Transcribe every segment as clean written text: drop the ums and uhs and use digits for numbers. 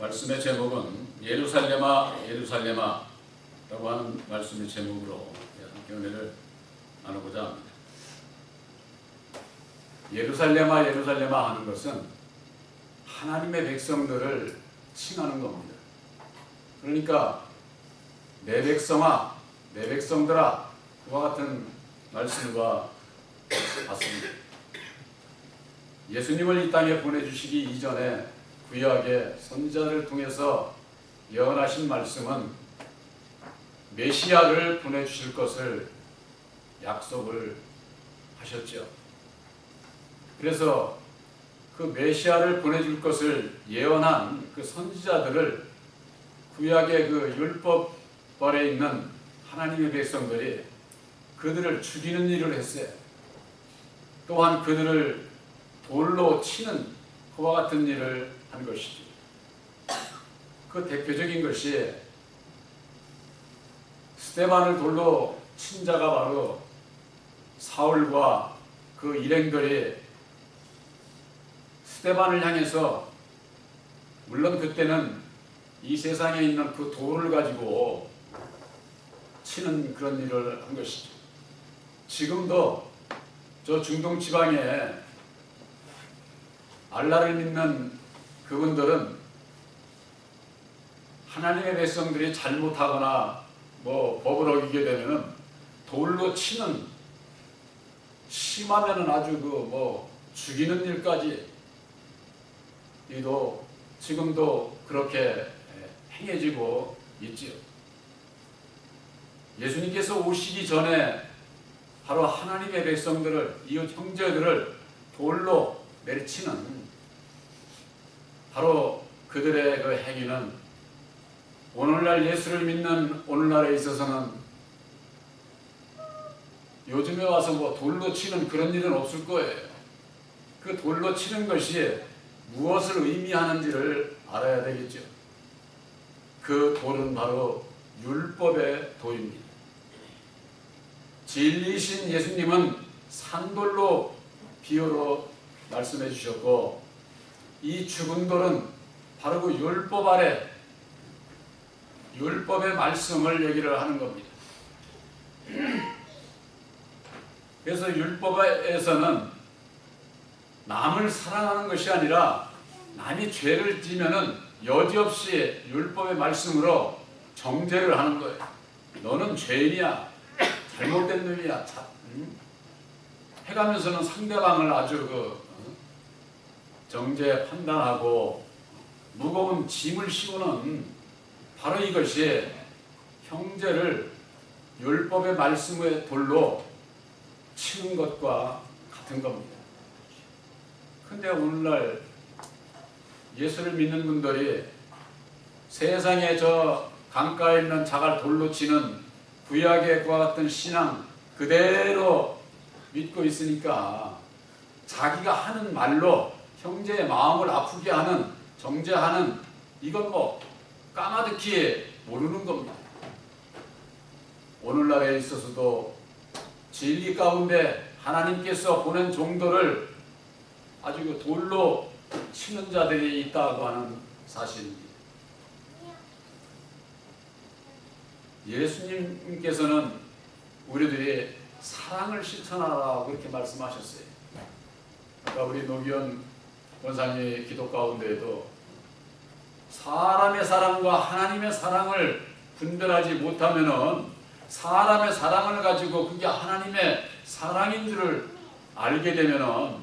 말씀의 제목은 예루살렘아 예루살렘아 라고 하는 말씀의 제목으로 함께 은혜를 나누고자 합니다. 예루살렘아 예루살렘아 하는 것은 하나님의 백성들을 칭하는 겁니다. 그러니까 내 백성아 내 백성들아 그와 같은 말씀과 같습니다. 예수님을 이 땅에 보내주시기 이전에 구약의 선지자를 통해서 예언하신 말씀은 메시아를 보내주실 것을 약속을 하셨죠. 그래서 그 메시아를 보내줄 것을 예언한 그 선지자들을 구약의 그 율법벌에 있는 하나님의 백성들이 그들을 죽이는 일을 했어요. 또한 그들을 돌로 치는 그와 같은 일을 한 것이죠. 그 대표적인 것이 스데반을 돌로 친 자가 바로 사울과 그 일행들이 스데반을 향해서, 물론 그때는 이 세상에 있는 그 돌을 가지고 치는 그런 일을 한 것이죠. 지금도 저 중동 지방에 알라를 믿는 그분들은 하나님의 백성들이 잘못하거나 법을 어기게 되면은 돌로 치는, 심하면은 아주 죽이는 일까지 이도 지금도 그렇게 행해지고 있지요. 예수님께서 오시기 전에 바로 하나님의 백성들을, 이웃 형제들을 돌로 내리치는 바로 그들의 그 행위는 오늘날 예수를 믿는 오늘날에 있어서는 요즘에 와서 돌로 치는 그런 일은 없을 거예요. 그 돌로 치는 것이 무엇을 의미하는지를 알아야 되겠죠. 그 돌은 바로 율법의 도입니다. 진리이신 예수님은 산돌로 비유로 말씀해 주셨고, 이 죽은 돌은 바로 그 율법 아래 율법의 말씀을 얘기를 하는 겁니다. 그래서 율법에서는 남을 사랑하는 것이 아니라 남이 죄를 지면은 여지없이 율법의 말씀으로 정죄를 하는 거예요. 너는 죄인이야, 잘못된 놈이야, 해가면서는 상대방을 아주 정죄 판단하고 무거운 짐을 씌우는 바로 이것이 형제를 율법의 말씀의 돌로 치는 것과 같은 겁니다. 근데 오늘날 예수를 믿는 분들이 세상에 저 강가에 있는 자갈 돌로 치는 구약의 그와 같은 신앙 그대로 믿고 있으니까 자기가 하는 말로 형제의 마음을 아프게 하는, 정죄하는, 이건 까마득히 모르는 겁니다. 오늘날에 있어서도 진리 가운데 하나님께서 보낸 종도를 아주 돌로 치는 자들이 있다고 하는 사실입니다. 예수님께서는 우리들이 사랑을 실천하라고 그렇게 말씀하셨어요. 아까 우리 노기현 원장의 기도 가운데에도 사람의 사랑과 하나님의 사랑을 분별하지 못하면은 사람의 사랑을 가지고 그게 하나님의 사랑인 줄을 알게 되면은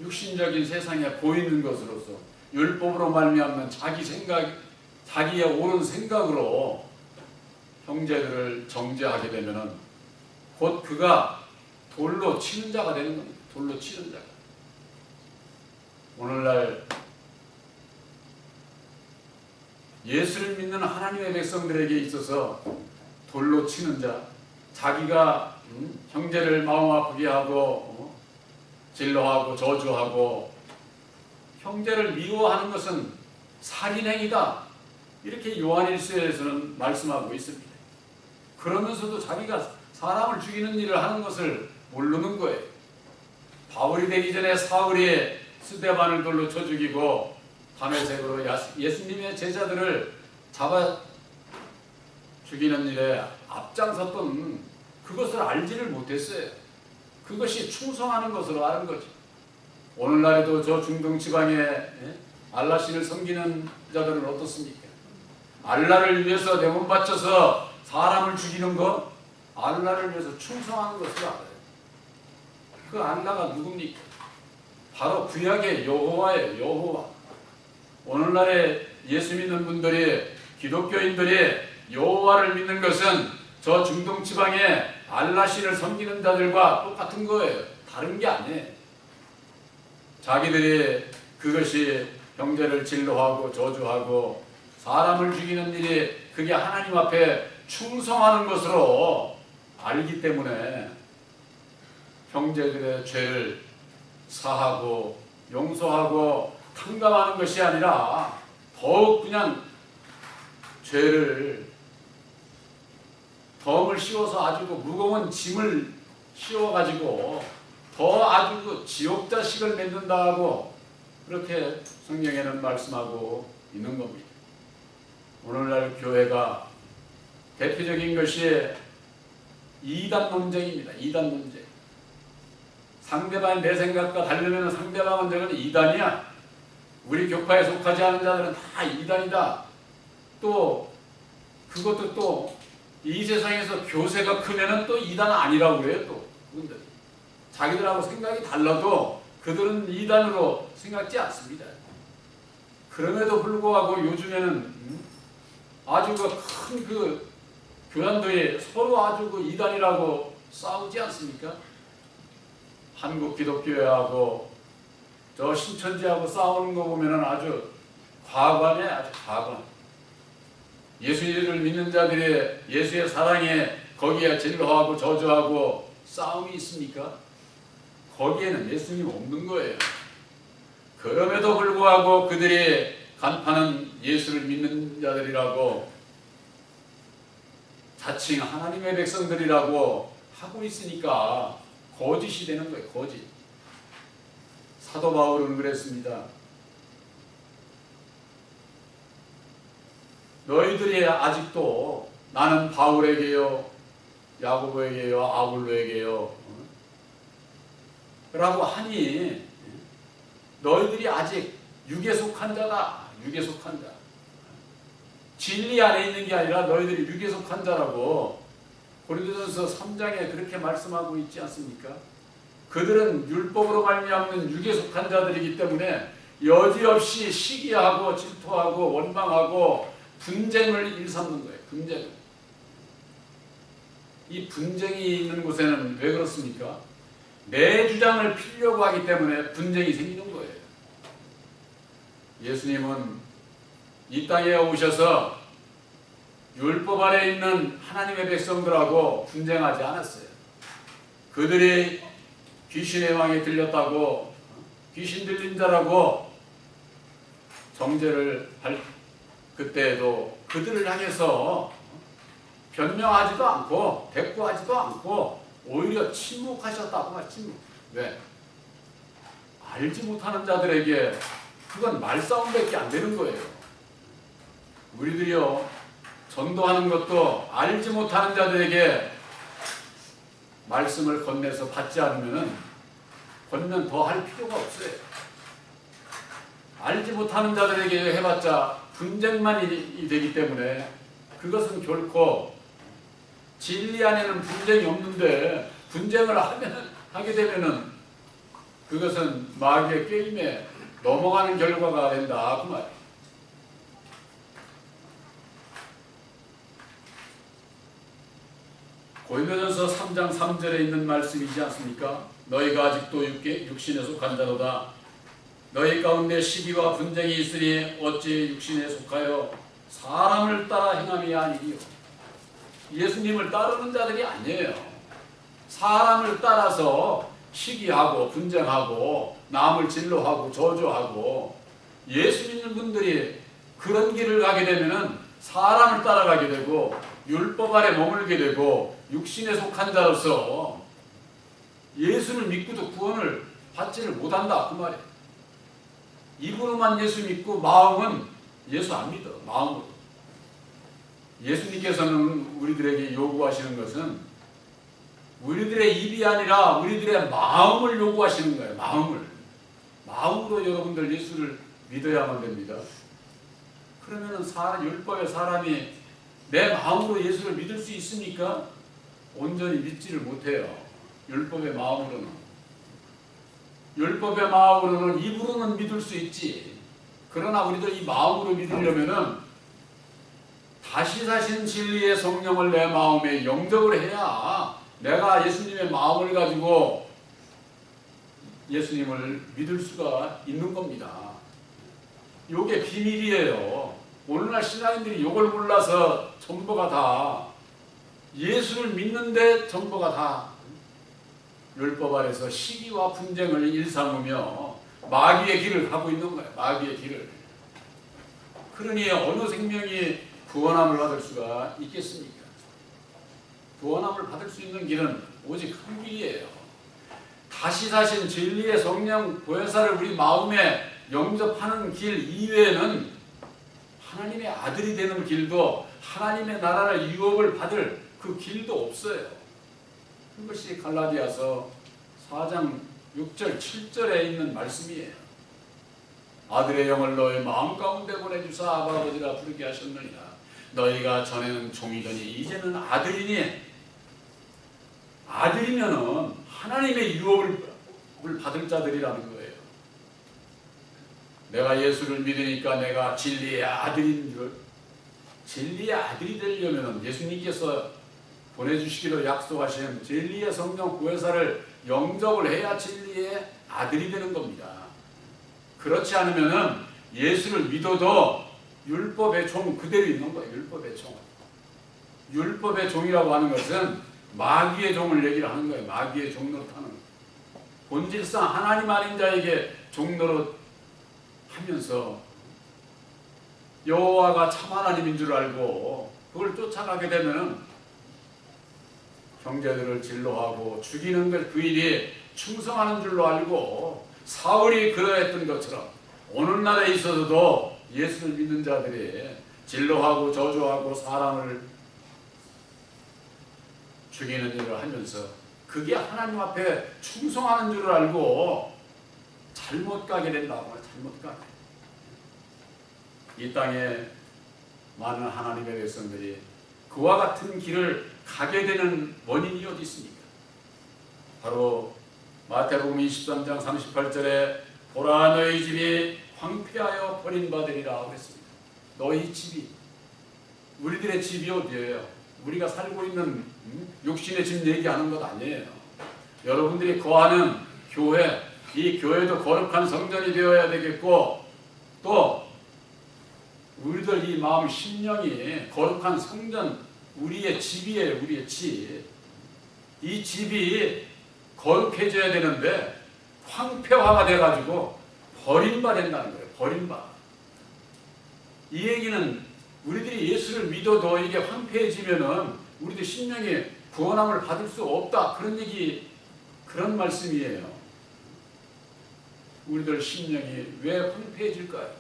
육신적인 세상에 보이는 것으로서 율법으로 말미암는 자기 생각, 자기의 옳은 생각으로 형제들을 정죄하게 되면은 곧 그가 돌로 치는 자가 되는 겁니다. 돌로 치는 자가. 오늘날 예수를 믿는 하나님의 백성들에게 있어서 돌로 치는 자, 자기가 형제를 마음 아프게 하고 진노하고 저주하고 형제를 미워하는 것은 살인행위다, 이렇게 요한일서에서는 말씀하고 있습니다. 그러면서도 자기가 사람을 죽이는 일을 하는 것을 모르는 거예요. 바울이 되기 전에 사울이 스데반을 돌로 쳐 죽이고 밤의색으로 예수님의 제자들을 잡아 죽이는 일에 앞장섰던 그것을 알지를 못했어요. 그것이 충성하는 것으로 아는 거지. 오늘날에도 저 중동 지방에 알라신을 섬기는 자들은 어떻습니까? 알라를 위해서 내 몸 바쳐서 사람을 죽이는 것, 알라를 위해서 충성하는 것을 알아요. 그 알라가 누굽니까? 바로 구약의 여호와예요. 여호와. 오늘날에 예수 믿는 분들이, 기독교인들이 여호와를 믿는 것은 저 중동 지방에 알라신을 섬기는 자들과 똑같은 거예요. 다른 게 아니에요. 자기들이 그것이 형제를 진노하고 저주하고 사람을 죽이는 일이 그게 하나님 앞에 충성하는 것으로 알기 때문에 형제들의 죄를 사하고 용서하고 탕감하는 것이 아니라 더욱 그냥 죄를 덤을 씌워서 아주 무거운 짐을 씌워가지고 더 아주 그 지옥 자식을 맺는다 하고 그렇게 성경에는 말씀하고 있는 겁니다. 오늘날 교회가 대표적인 것이 이단 논쟁입니다. 이단 논쟁. 상대방이 내 생각과 다르면 상대방은 저건 이단이야. 우리 교파에 속하지 않은 자들은 다 이단이다. 또 그것도 또 이 세상에서 교세가 크면은 또 이단 아니라고 그래요. 또 그분들 자기들하고 생각이 달라도 그들은 이단으로 생각지 않습니다. 그럼에도 불구하고 요즘에는 아주 큰 그 교단들이 서로 아주 그 이단이라고 싸우지 않습니까? 한국 기독교회하고 저 신천지하고 싸우는 거 보면은 아주 과관에 아주 과관. 예수를 믿는 자들이 예수의 사랑에 거기에 진노하고 저주하고 싸움이 있습니까? 거기에는 예수님이 없는 거예요. 그럼에도 불구하고 그들이 간파는 예수를 믿는 자들이라고 자칭 하나님의 백성들이라고 하고 있으니까 거짓이 되는 거예요. 거짓. 사도 바울은 그랬습니다. 너희들이 아직도 나는 바울에게요, 야고보에게요, 아볼로에게요 라고 하니 너희들이 아직 육에 속한 자다. 육에 속한 자. 진리 안에 있는 게 아니라 너희들이 육에 속한 자라고 고린도전서 3장에 그렇게 말씀하고 있지 않습니까? 그들은 율법으로 말미암는 육에 속한 자들이기 때문에 여지없이 시기하고 질투하고 원망하고 분쟁을 일삼는 거예요. 분쟁. 이 분쟁이 있는 곳에는 왜 그렇습니까? 내 주장을 피려고 하기 때문에 분쟁이 생기는 거예요. 예수님은 이 땅에 오셔서 율법 아래 있는 하나님의 백성들하고 분쟁하지 않았어요. 그들이 귀신의 왕에 들렸다고 귀신 들린 자라고 정죄를 할 그때에도 그들을 향해서 변명하지도 않고 대꾸하지도 않고 오히려 침묵하셨다고 말. 침묵. 왜? 알지 못하는 자들에게 그건 말싸움밖에 안 되는 거예요. 우리들이요 전도하는 것도 알지 못하는 자들에게 말씀을 건네서 받지 않으면 건면 더 할 필요가 없어요. 알지 못하는 자들에게 해봤자 분쟁만이 되기 때문에 그것은 결코 진리 안에는 분쟁이 없는데 분쟁을 하게 되면은 그것은 마귀의 게임에 넘어가는 결과가 된다 그 말이에요. 고린도전서 3장 3절에 있는 말씀이지 않습니까? 너희가 아직도 육신에 속한 자로다. 너희 가운데 시기와 분쟁이 있으니 어찌 육신에 속하여 사람을 따라 행함이 아니니요. 예수님을 따르는 자들이 아니에요. 사람을 따라서 시기하고 분쟁하고 남을 진노하고 저주하고 예수 믿는 분들이 그런 길을 가게 되면은 사람을 따라가게 되고 율법 아래 머물게 되고 육신에 속한 자로서 예수를 믿고도 구원을 받지를 못한다 그 말이에요. 입으로만 예수 믿고 마음은 예수 안 믿어. 마음으로. 예수님께서는 우리들에게 요구하시는 것은 우리들의 입이 아니라 우리들의 마음을 요구하시는 거예요. 마음으로 여러분들 예수를 믿어야만 됩니다. 그러면은 율법의 사람이 내 마음으로 예수를 믿을 수 있습니까? 온전히 믿지를 못해요. 율법의 마음으로는 입으로는 믿을 수 있지. 그러나 우리들 이 마음으로 믿으려면은 다시 사신 진리의 성령을 내 마음에 영접을 해야 내가 예수님의 마음을 가지고 예수님을 믿을 수가 있는 겁니다. 이게 비밀이에요. 오늘날 신앙인들이 이걸 몰라서 전부가 다 예수를 믿는데 전부가 다 율법 아래서 시기와 분쟁을 일삼으며 마귀의 길을 가고 있는 거예요. 마귀의 길을. 그러니 어느 생명이 구원함을 받을 수가 있겠습니까? 구원함을 받을 수 있는 길은 오직 한 길이에요. 다시 사신 진리의 성령 보혜사를 우리 마음에 영접하는 길 이외에는 하나님의 아들이 되는 길도 하나님의 나라를 유업을 받을 그 길도 없어요. 그것이 갈라디아서 4장 6절 7절에 있는 말씀이에요. 아들의 영을 너의 마음 가운데 보내주사 아바 아버지라 부르게 하셨느니라. 너희가 전에는 종이더니 이제는 아들이니. 아들이면은 하나님의 유업을 받을 자들이라는 거예요. 내가 예수를 믿으니까 내가 진리의 아들인 줄. 진리의 아들이 되려면 예수님께서 보내주시기로 약속하신 진리의 성령 보혜사를 영접을 해야 진리의 아들이 되는 겁니다. 그렇지 않으면 예수를 믿어도 율법의 종 그대로 있는 거예요. 율법의 종. 율법의 종이라고 하는 것은 마귀의 종을 얘기를 하는 거예요. 마귀의 종노릇하는. 본질상 하나님 아닌 자에게 종노릇 하면서 여호와가 참 하나님인 줄 알고 그걸 쫓아가게 되면 형제들을 진노하고 죽이는 것 그 일이 충성하는 줄로 알고 사울이 그러했던 것처럼 오늘날에 있어서도 예수를 믿는 자들이 진노하고 저주하고 사람을 죽이는 일을 하면서 그게 하나님 앞에 충성하는 줄을 알고 잘못 가게 된다고. 잘못 가게. 이 땅에 많은 하나님의 백성들이 그와 같은 길을 가게 되는 원인이 어디 있습니까? 바로 마태복음 23장 38절에 보라 너희 집이 황폐하여 버림받으리라 그랬습니다. 너희 집이. 우리들의 집이 어디예요? 우리가 살고 있는 육신의 집 얘기하는 것 아니에요. 여러분들이 거하는 교회, 이 교회도 거룩한 성전이 되어야 되겠고 또 우리들 이 마음 심령이 거룩한 성전 우리의 집이에요. 우리의 집. 이 집이 거룩해져야 되는데 황폐화가 돼가지고 버림받는다는 거예요. 버림받. 이 얘기는 우리들이 예수를 믿어도 이게 황폐해지면은 우리들 심령이 구원함을 받을 수 없다. 그런 얘기, 그런 말씀이에요. 우리들 심령이 왜 황폐해질까요?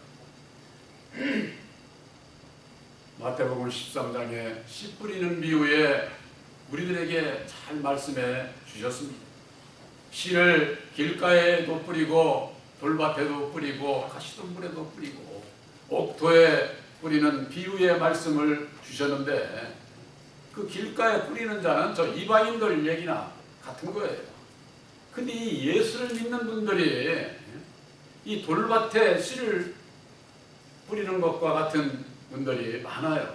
마태복음 13장에 씨 뿌리는 비유에 우리들에게 잘 말씀해 주셨습니다. 씨를 길가에도 뿌리고 돌밭에도 뿌리고 가시덤불에도 뿌리고 옥토에 뿌리는 비유의 말씀을 주셨는데 그 길가에 뿌리는 자는 저 이방인들 얘기나 같은 거예요. 근데 이 예수를 믿는 분들이 이 돌밭에 씨를 뿌리는 것과 같은 분들이 많아요.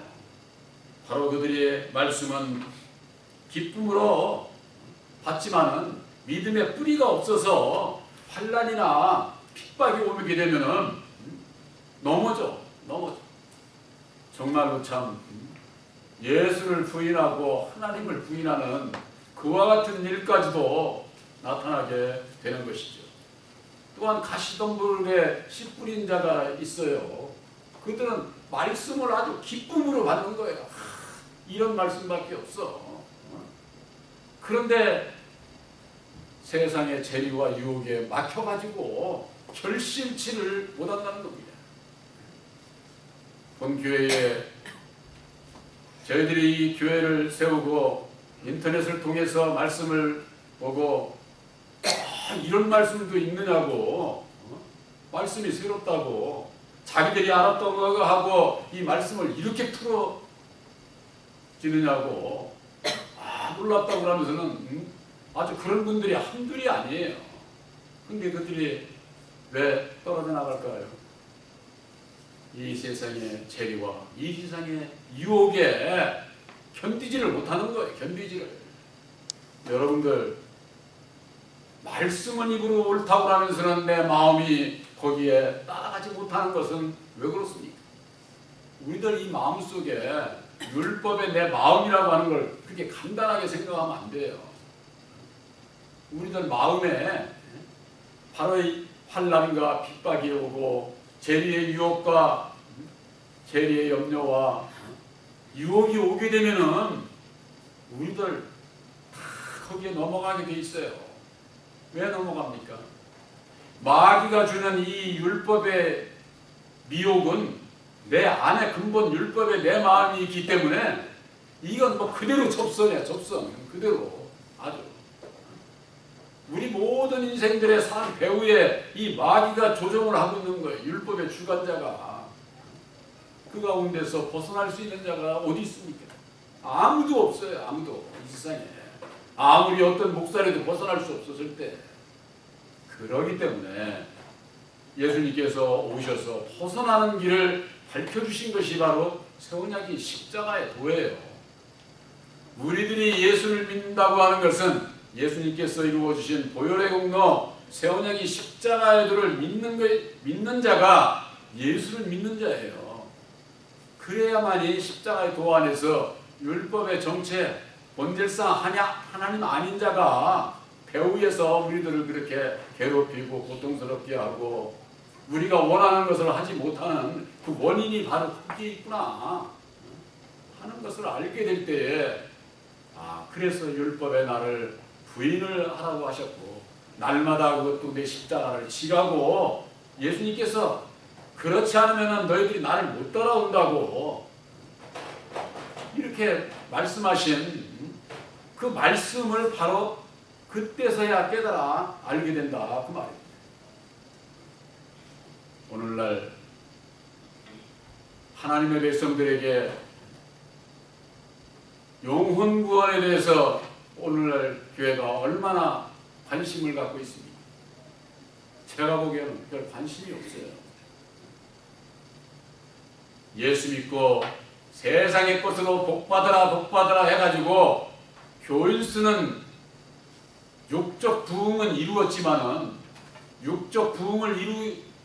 바로 그들의 말씀은 기쁨으로 받지만은 믿음의 뿌리가 없어서 환난이나 핍박이 오게 되면은 넘어져. 정말로 참 예수를 부인하고 하나님을 부인하는 그와 같은 일까지도 나타나게 되는 것이죠. 또한 가시덤불에 씨 뿌린 자가 있어요. 그들은 말씀을 아주 기쁨으로 받는 거예요. 이런 말씀밖에 없어. 그런데 세상의 재리와 유혹에 막혀가지고 결심치를 못한다는 겁니다. 본 교회에 저희들이 이 교회를 세우고 인터넷을 통해서 말씀을 보고 이런 말씀도 있느냐고, 말씀이 새롭다고, 자기들이 알았던 거 하고 이 말씀을 이렇게 풀어지느냐고 놀랍다고 그러면서는 아주 그런 분들이 한둘이 아니에요. 근데 그들이 왜 떨어져 나갈까요? 이 세상의 재리와 이 세상의 유혹에 견디지를 못하는 거예요. 견디지를. 여러분들 말씀은 입으로 옳다고 하면서는 내 마음이 거기에 따라가지 못하는 것은 왜 그렇습니까? 우리들 이 마음속에 율법의 내 마음이라고 하는 걸 그렇게 간단하게 생각하면 안 돼요. 우리들 마음에 바로 이 환난과 핍박이 오고 재리의 유혹과 재리의 염려와 유혹이 오게 되면은 우리들 다 거기에 넘어가게 돼 있어요. 왜 넘어갑니까? 마귀가 주는 이 율법의 미혹은 내 안에 근본 율법에 내 마음이 있기 때문에 이건 뭐 그대로 접선이야. 접선 그대로 아주 우리 모든 인생들의 삶 배후에 이 마귀가 조정을 하고 있는 거예요. 율법의 주관자가. 그 가운데서 벗어날 수 있는 자가 어디 있습니까? 아무도 없어요. 아무도 이 세상에. 아무리 어떤 목사라도 벗어날 수 없었을 때. 그러기 때문에 예수님께서 오셔서 벗어나는 길을 밝혀주신 것이 바로 새 언약이 십자가의 도예요. 우리들이 예수를 믿는다고 하는 것은 예수님께서 이루어주신 보혈의 공로 새 언약이 십자가의 도를 믿는 자가 예수를 믿는 자예요. 그래야만이 십자가의 도 안에서 율법의 정체 본질상 하나님 아닌 자가 배후에서 우리들을 그렇게 괴롭히고 고통스럽게 하고 우리가 원하는 것을 하지 못하는 그 원인이 바로 거기에 있구나 하는 것을 알게 될 때에 그래서 율법의 나를 부인을 하라고 하셨고 날마다 그것도 내 십자가를 지라고 예수님께서 그렇지 않으면 너희들이 나를 못 따라온다고 이렇게 말씀하신 그 말씀을 바로 그때서야 깨달아 알게 된다 그 말입니다. 오늘날 하나님의 백성들에게 영혼 구원에 대해서 오늘날 교회가 얼마나 관심을 갖고 있습니까? 제가 보기에는 별 관심이 없어요. 예수 믿고 세상의 것으로 복받으라 복받으라 해가지고 교인 수는 육적 부흥은 이루었지만은 육적 부흥을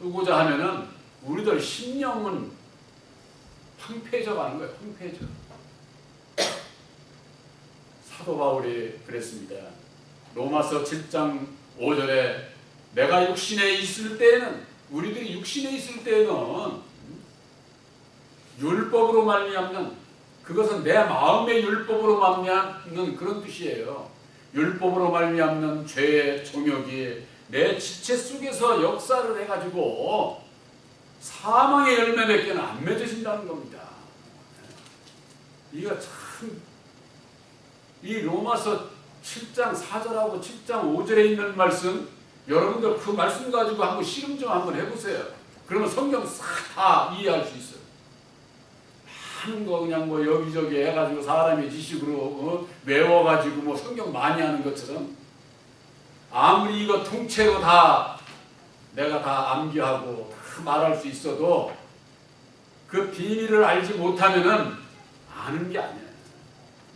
이루고자 하면은 우리들 심령은 황폐해져 가는 거예요. 황폐해져. 사도 바울이 그랬습니다. 로마서 7장 5절에 내가 육신에 있을 때에는 우리들이 육신에 있을 때에는 율법으로 말미암는 그것은 내 마음의 율법으로 말미암는 그런 뜻이에요. 율법으로 말미암는 죄의 종욕이 내 지체 속에서 역사를 해가지고 사망의 열매 몇 개는 안 맺어진다는 겁니다. 이거 참 이 로마서 7장 4절하고 7장 5절에 있는 말씀 여러분들 그 말씀 가지고 한번 실험 좀 한번 해보세요. 그러면 성경 싹 다 이해할 수 있어요. 하는 거 그냥 뭐 여기저기 해가지고 사람의 지식으로 외워가지고 뭐 성경 많이 하는 것처럼 아무리 이거 통째로 다 내가 다 암기하고 다 말할 수 있어도 그 비밀을 알지 못하면은 아는 게 아니에요.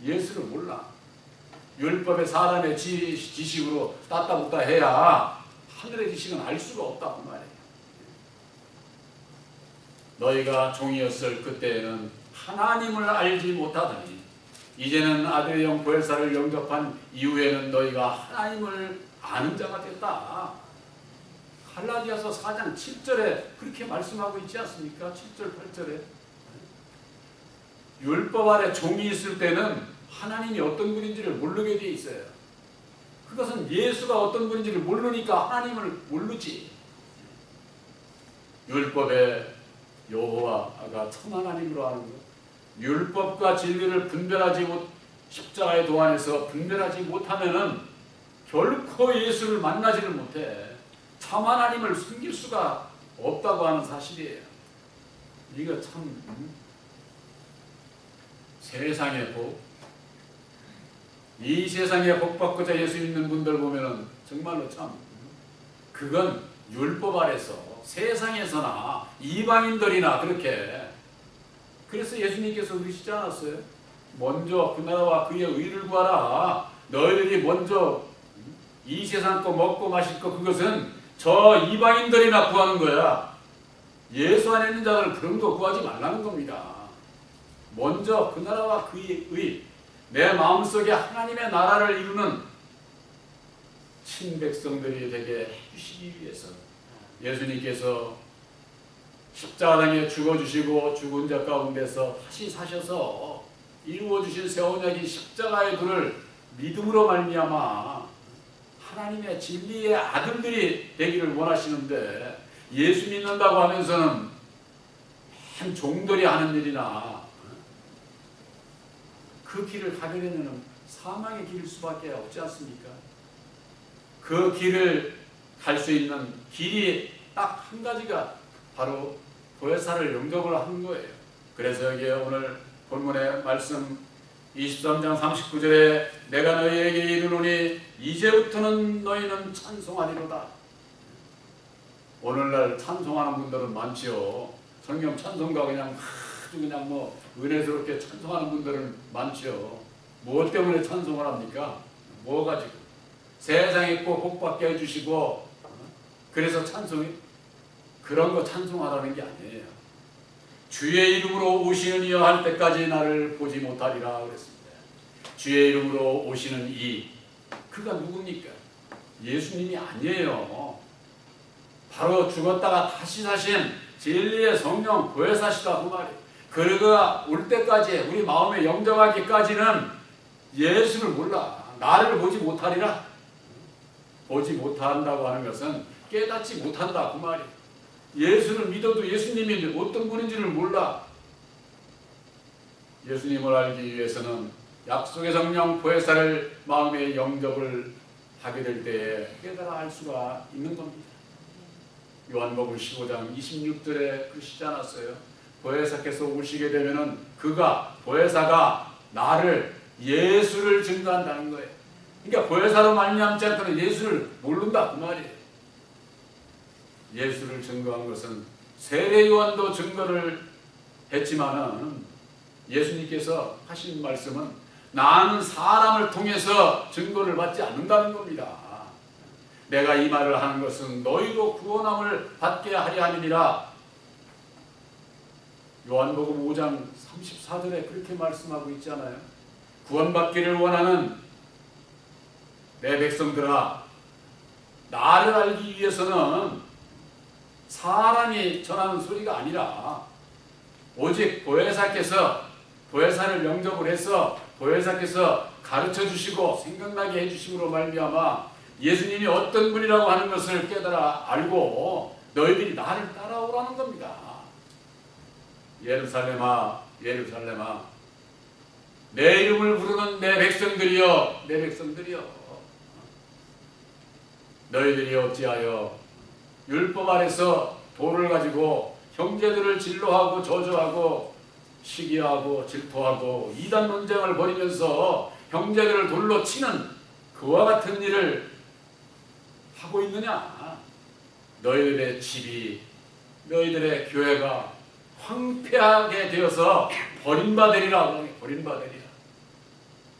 예수를 몰라. 율법의 사람의 지식으로 따따붙다 해야 하늘의 지식은 알 수가 없다고 말이에요. 너희가 종이었을 그때에는 하나님을 알지 못하더니 이제는 아들의 영 보혜사를 영접한 이후에는 너희가 하나님을 아는 자가 됐다. 갈라디아서 4장 7절에 그렇게 말씀하고 있지 않습니까? 7절 8절에 율법 아래 종이 있을 때는 하나님이 어떤 분인지를 모르게 돼 있어요. 그것은 예수가 어떤 분인지를 모르니까 하나님을 모르지. 율법의 여호와가 참 하나님으로 하는 것. 율법과 진리를 십자가의 도안에서 분별하지 못하면은 결코 예수를 만나지를 못해. 참 하나님을 숨길 수가 없다고 하는 사실이에요. 이거 참 세상의 복. 이 세상에 복 받고자 예수 믿는 분들 보면은 정말로 참 그건 율법 아래서 세상에서나 이방인들이나 그렇게. 그래서 예수님께서 그러시지 않았어요? 먼저 그 나라와 그의 의를 구하라. 너희들이 먼저 이 세상 거 먹고 마실 거 그것은 저 이방인들이나 구하는 거야. 예수 안에 있는 자들 그런 거 구하지 말라는 겁니다. 먼저 그 나라와 그의 의, 내 마음속에 하나님의 나라를 이루는 친백성들이 되게 해주시기 위해서 예수님께서 십자가상에 죽어주시고 죽은 자 가운데서 다시 사셔서 이루어주신 새 언약인 십자가의 도를 믿음으로 말미암아 하나님의 진리의 아들들이 되기를 원하시는데, 예수 믿는다고 하면서는 한 종들이 하는 일이나 그 길을 가게 되면 사망의 길일 수밖에 없지 않습니까? 그 길을 갈 수 있는 길이 딱 한 가지가 바로 보혜사를 영접을 하는 거예요. 그래서 여기 오늘 본문의 말씀 23장 39절에 내가 너희에게 이르노니 이제부터는 너희는 찬송하리로다. 오늘날 찬송하는 분들은 많지요. 성경 찬송가 아주 그냥 은혜스럽게 찬송하는 분들은 많지요. 무엇 때문에 찬송을 합니까? 뭐 가지고? 세상에 꼭 복받게 해주시고 그래서 그런 거 찬송하라는 게 아니에요. 주의 이름으로 오시는 이여 할 때까지 나를 보지 못하리라 그랬습니다. 주의 이름으로 오시는 그가 누굽니까? 예수님이 아니에요. 바로 죽었다가 다시 사신 진리의 성령 보혜사시다 그 말이에요. 그가 올 때까지 우리 마음에 영접하기까지는 예수를 몰라. 나를 보지 못하리라. 보지 못한다고 하는 것은 깨닫지 못한다 그 말이에요. 예수를 믿어도 예수님이 어떤 분인지를 몰라. 예수님을 알기 위해서는 약속의 성령 보혜사를 마음의 영접을 하게 될 때에 깨달아 알 수가 있는 겁니다. 요한복음 15장 26절에 그러시지 않았어요? 보혜사께서 오시게 되면은 보혜사가 나를 예수를 증거한다는 거예요. 그러니까 보혜사로 말미암지 않고는 예수를 모른다 그 말이에요. 예수를 증거한 것은 세례 요한도 증거를 했지만은 예수님께서 하신 말씀은 나는 사람을 통해서 증거를 받지 않는다는 겁니다. 내가 이 말을 하는 것은 너희도 구원함을 받게 하려 함이니라. 요한복음 5장 34절에 그렇게 말씀하고 있잖아요. 구원받기를 원하는 내 백성들아, 나를 알기 위해서는 사람이 전하는 소리가 아니라 오직 보혜사를 영접을 해서 보혜사께서 가르쳐 주시고 생각나게 해주심으로 말미암아 예수님이 어떤 분이라고 하는 것을 깨달아 알고 너희들이 나를 따라오라는 겁니다. 예루살렘아 예루살렘아 내 이름을 부르는 내 백성들이여 너희들이 어찌하여 율법 아래서 돌을 가지고 형제들을 진노하고 저주하고 시기하고 질투하고 이단 논쟁을 벌이면서 형제들을 돌로 치는 그와 같은 일을 하고 있느냐? 너희들의 집이 너희들의 교회가 황폐하게 되어서 버림받으리라.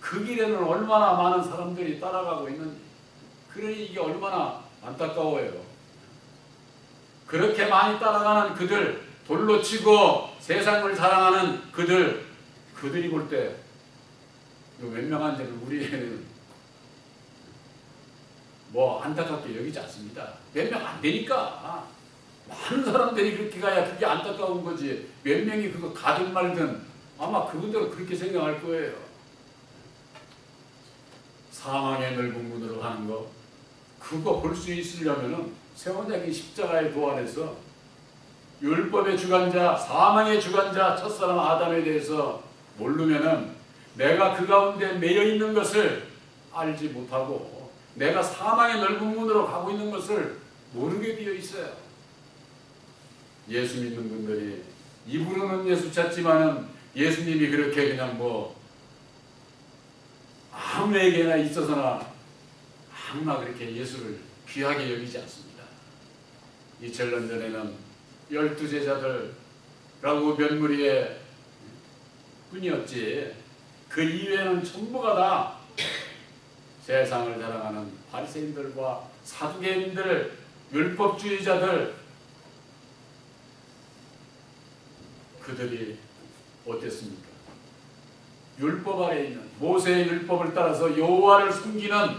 그 길에는 얼마나 많은 사람들이 따라가고 있는지, 그러니 이게 얼마나 안타까워요. 그렇게 많이 따라가는 그들, 돌로 치고 세상을 사랑하는 그들이 볼 때 몇 명한지를 우리는 안타깝게 여기지 않습니다. 몇 명 안 되니까. 많은 사람들이 그렇게 가야 그게 안타까운 거지. 몇 명이 그거 가든 말든 아마 그분들은 그렇게 생각할 거예요. 사망의 넓은 문으로 가는 거, 그거 볼 수 있으려면은 새 언약의 십자가의 도안에서 율법의 주관자, 사망의 주관자 첫사람 아담에 대해서 모르면은 내가 그 가운데 매여 있는 것을 알지 못하고 내가 사망의 넓은 문으로 가고 있는 것을 모르게 되어 있어요. 예수 믿는 분들이 입으로는 예수 찾지만은 예수님이 그렇게 그냥 뭐 아무에게나 있어서나 아무나 그렇게 예수를 귀하게 여기지 않습니다. 2000년 전에는 12제자들라고 면무리의 뿐이었지 그 이외에는 전부가 다 세상을 자랑하는 바리새인들과 사두개인들, 율법주의자들, 그들이 어땠습니까? 율법 아래에 있는 모세의 율법을 따라서 여호와를 숨기는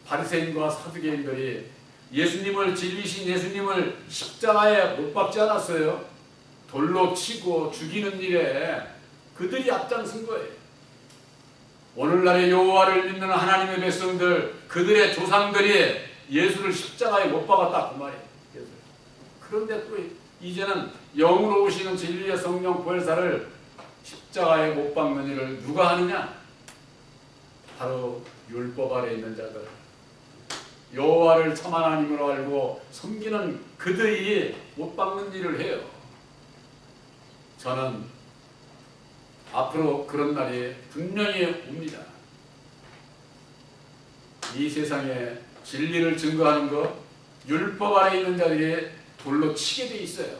바리새인과 사두개인들이 예수님을 진리신 예수님을 십자가에 못 박지 않았어요. 돌로 치고 죽이는 일에 그들이 앞장선 거예요. 오늘날의 여호와를 믿는 하나님의 백성들, 그들의 조상들이 예수를 십자가에 못 박았다 그 말이에요. 그런데 또 이제는 영으로 오시는 진리의 성령 보혜사를 십자가에 못 박는 일을 누가 하느냐? 바로 율법 아래 있는 자들, 여호와를 참 하나님으로 알고 섬기는 그들이 못 박는 일을 해요. 저는 앞으로 그런 날이 분명히 옵니다. 이 세상에 진리를 증거하는 것, 율법 아래 있는 자들이 돌로 치게 돼 있어요.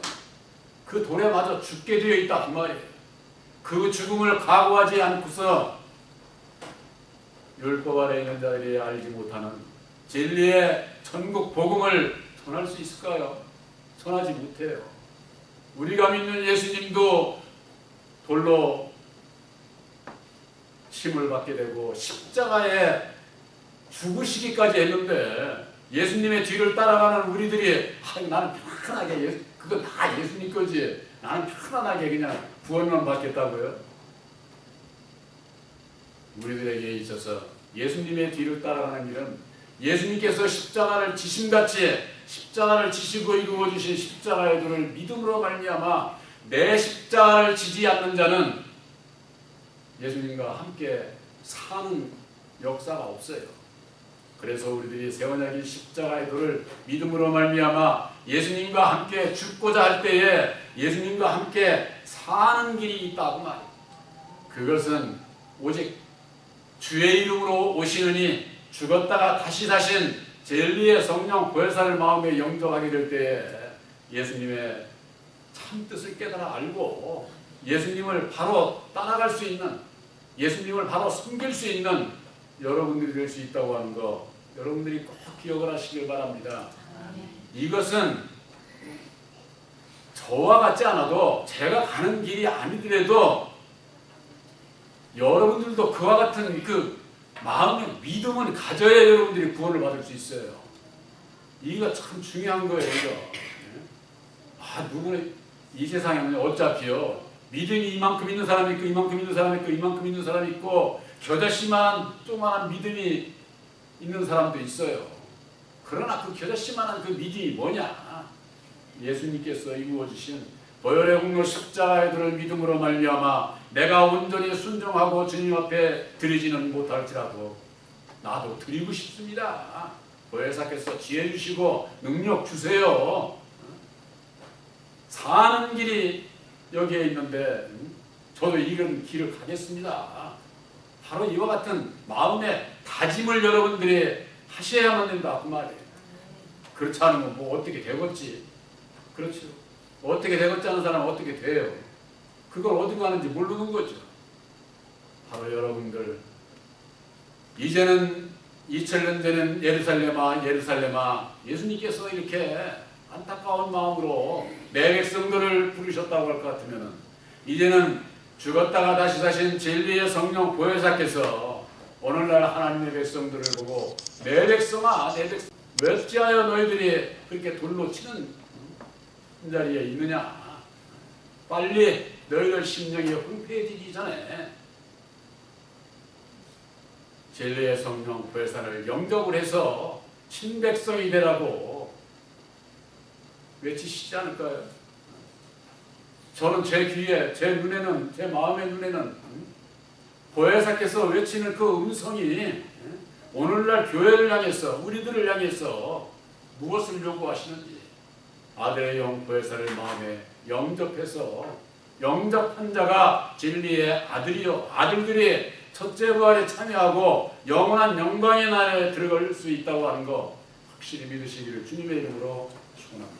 그 돌에 맞아 죽게 되어 있다 그 말이에요. 그 죽음을 각오하지 않고서 율법 아래 있는 자들이 알지 못하는 진리의 천국 복음을 전할 수 있을까요? 전하지 못해요. 우리가 믿는 예수님도 돌로 침을 받게 되고 십자가에 죽으시기까지 했는데 예수님의 뒤를 따라가는 우리들이 나는 편안하게 그거 다 예수님 거지 나는 편안하게 그냥 구원만 받겠다고요? 우리들에게 있어서 예수님의 뒤를 따라가는 길은 예수님께서 십자가를 지심같이 십자가를 지시고 이루어주신 십자가의 도를 믿음으로 말미암아 내 십자가를 지지 않는 자는 예수님과 함께 사는 역사가 없어요. 그래서 우리들이 새 언약인 십자가의 도를 믿음으로 말미암아 예수님과 함께 죽고자 할 때에 예수님과 함께 사는 길이 있다고 말이에요. 그것은 오직 주의 이름으로 오시느니 죽었다가 다시 사신 진리의 성령 보혜사를 마음에 영접하게 될 때에 예수님의 참 뜻을 깨달아 알고 예수님을 바로 따라갈 수 있는, 예수님을 바로 섬길 수 있는 여러분들이 될 수 있다고 하는 거 여러분들이 꼭 기억을 하시길 바랍니다. 이것은 저와 같지 않아도 제가 가는 길이 아니더라도 여러분들도 그와 같은 그 마음의 믿음은 가져야 여러분들이 구원을 받을 수 있어요. 이거 참 중요한 거예요. 이거. 누구는 이 세상에는 어차피요 믿음이 이만큼 있는 사람이 있고 이만큼 있는 사람이 있고 이만큼 있는 사람이 있고 겨자씨만한 조그만한 믿음이 있는 사람도 있어요. 그러나 그 겨자씨만한 그 믿음이 뭐냐? 예수님께서 이루어주신 보혈의 공로 십자가의 도를 믿음으로 말미암아 내가 온전히 순종하고 주님 앞에 드리지는 못할지라도 나도 드리고 싶습니다. 보혜사께서 지혜 주시고 능력 주세요. 사는 길이 여기에 있는데 저도 이런 길을 가겠습니다. 바로 이와 같은 마음의 다짐을 여러분들이 하셔야만 된다 그 말이에요. 그렇지 않으면 뭐 어떻게 되겠지? 그렇죠. 어떻게 되겠지 않은 사람은 어떻게 돼요? 그걸 어디 가는지 모르는 거죠. 바로 여러분들 이제는 2000년 전엔 예루살렘아 예루살렘아 예수님께서 이렇게 안타까운 마음으로 내 백성들을 부르셨다고 할 것 같으면 이제는 죽었다가 다시 사신 진리의 성령 보혜사께서 오늘날 하나님의 백성들을 보고 내 백성아 내 백성 어찌하여 너희들이 그렇게 돌로 치는 자리에 있느냐 빨리 너희들 심령이 황폐해지기 전에 진리의 성령 보혜사를 영접을 해서 친백성이 되라고 외치시지 않을까요? 저는 제 귀에, 제 눈에는, 제 마음의 눈에는 보혜사께서 외치는 그 음성이 오늘날 교회를 향해서, 우리들을 향해서 무엇을 요구하시는지, 아들의 영 보혜사를 마음에 영접해서 영접한 자가 진리의 아들이요 아들들이 첫째 부활에 참여하고 영원한 영광의 나라에 들어갈 수 있다고 하는 거 확실히 믿으시기를 주님의 이름으로 축원합니다.